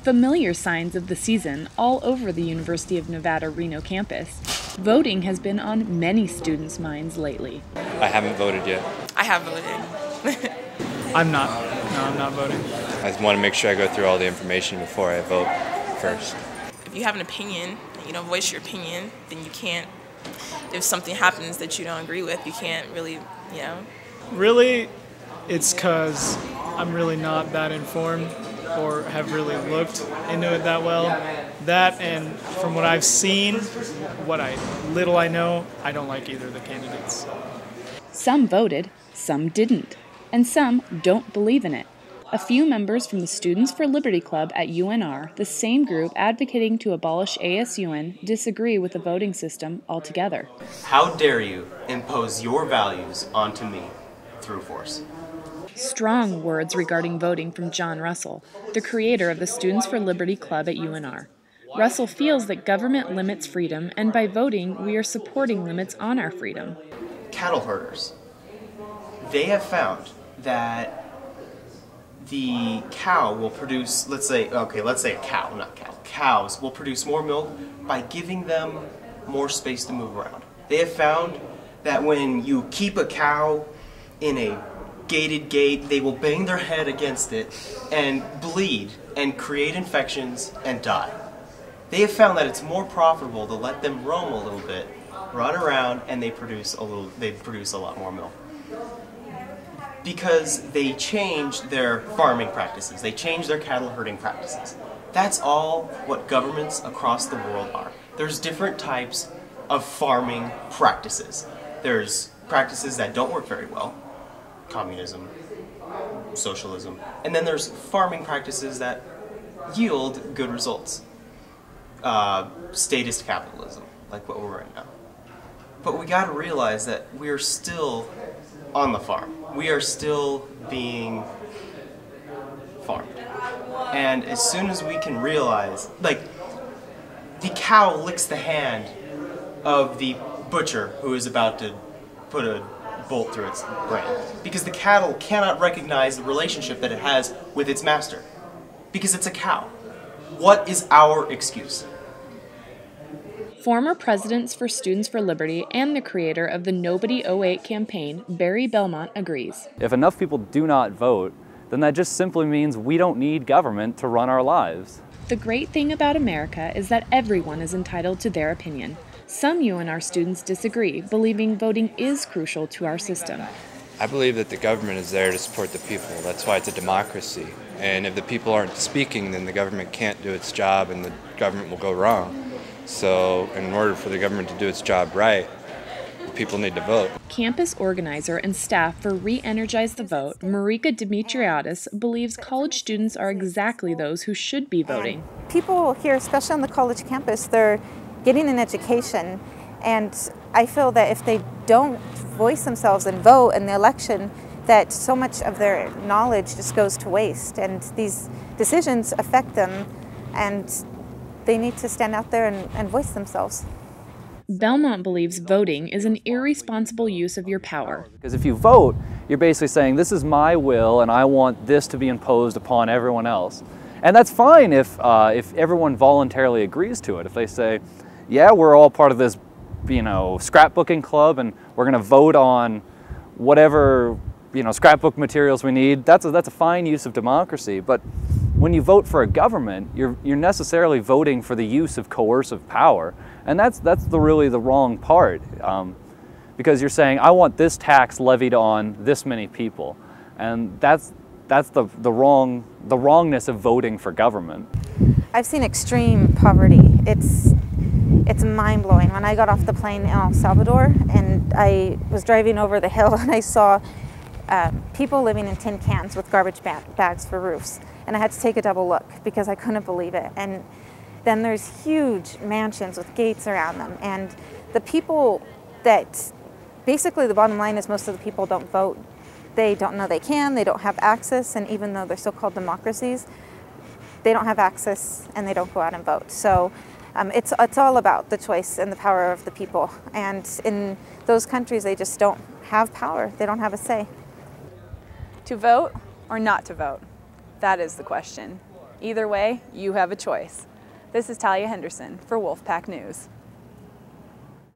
Familiar signs of the season all over the University of Nevada, Reno campus. Voting has been on many students' minds lately. I haven't voted yet. I have voted. I'm not. No, I'm not voting. I just want to make sure I go through all the information before I vote first. If you have an opinion and you don't voice your opinion, then you can't, if something happens that you don't agree with, you can't really, Really, it's because I'm really not that informed or have really looked into it that well. That, and from what I've seen, little I know, I don't like either of the candidates. Some voted, some didn't, and some don't believe in it. A few members from the Students for Liberty Club at UNR, the same group advocating to abolish ASUN, disagree with the voting system altogether. How dare you impose your values onto me through force? Strong words regarding voting from John Russell, the creator of the Students for Liberty Club at UNR. Russell feels that government limits freedom, and by voting, we are supporting limits on our freedom. Cattle herders, they have found that the cow will produce, let's say a cow, not cattle. Cows will produce more milk by giving them more space to move around. They have found that when you keep a cow in a gated gate, they will bang their head against it and bleed and create infections and die. They have found that it's more profitable to let them roam a little bit, run around, and they produce a lot more milk. Because they changed their farming practices, they changed their cattle herding practices. That's all what governments across the world are. There's different types of farming practices. There's practices that don't work very well, communism, socialism, and then there's farming practices that yield good results. Statist capitalism, like what we're in now. But we gotta realize that we're still on the farm. We are still being farmed. And as soon as we can realize, like, the cow licks the hand of the butcher who is about to put a bolt through its brain. Because the cattle cannot recognize the relationship that it has with its master. Because it's a cow. What is our excuse? Former presidents for Students for Liberty and the creator of the Nobody '08 campaign, Barry Belmont, agrees. If enough people do not vote, then that just simply means we don't need government to run our lives. The great thing about America is that everyone is entitled to their opinion. Some UNR students disagree, believing voting is crucial to our system. I believe that the government is there to support the people. That's why it's a democracy. And if the people aren't speaking, then the government can't do its job and the government will go wrong. So in order for the government to do its job right, people need to vote. Campus organizer and staff for Re-Energize the Vote, Marika Dimitriadis, believes college students are exactly those who should be voting. People here, especially on the college campus, they're getting an education, and I feel that if they don't voice themselves and vote in the election, that so much of their knowledge just goes to waste, and these decisions affect them, and they need to stand out there and voice themselves. Belmont believes voting is an irresponsible use of your power. Because if you vote, you're basically saying, this is my will and I want this to be imposed upon everyone else. And that's fine if everyone voluntarily agrees to it. If they say, yeah, we're all part of this, scrapbooking club and we're going to vote on whatever, scrapbook materials we need, that's a fine use of democracy. But when you vote for a government, you're necessarily voting for the use of coercive power, and that's really the wrong part, because you're saying I want this tax levied on this many people, and that's the wrongness of voting for government. I've seen extreme poverty. It's mind-blowing. When I got off the plane in El Salvador and I was driving over the hill and I saw people living in tin cans with garbage bags for roofs. And I had to take a double look because I couldn't believe it. And then there's huge mansions with gates around them. And the people that, basically the bottom line is most of the people don't vote. They don't know they can, they don't have access, and even though they're so-called democracies, they don't have access and they don't go out and vote. So it's all about the choice and the power of the people. And in those countries, they just don't have power. They don't have a say. To vote or not to vote? That is the question. Either way, you have a choice. This is Talia Henderson for Wolfpack News.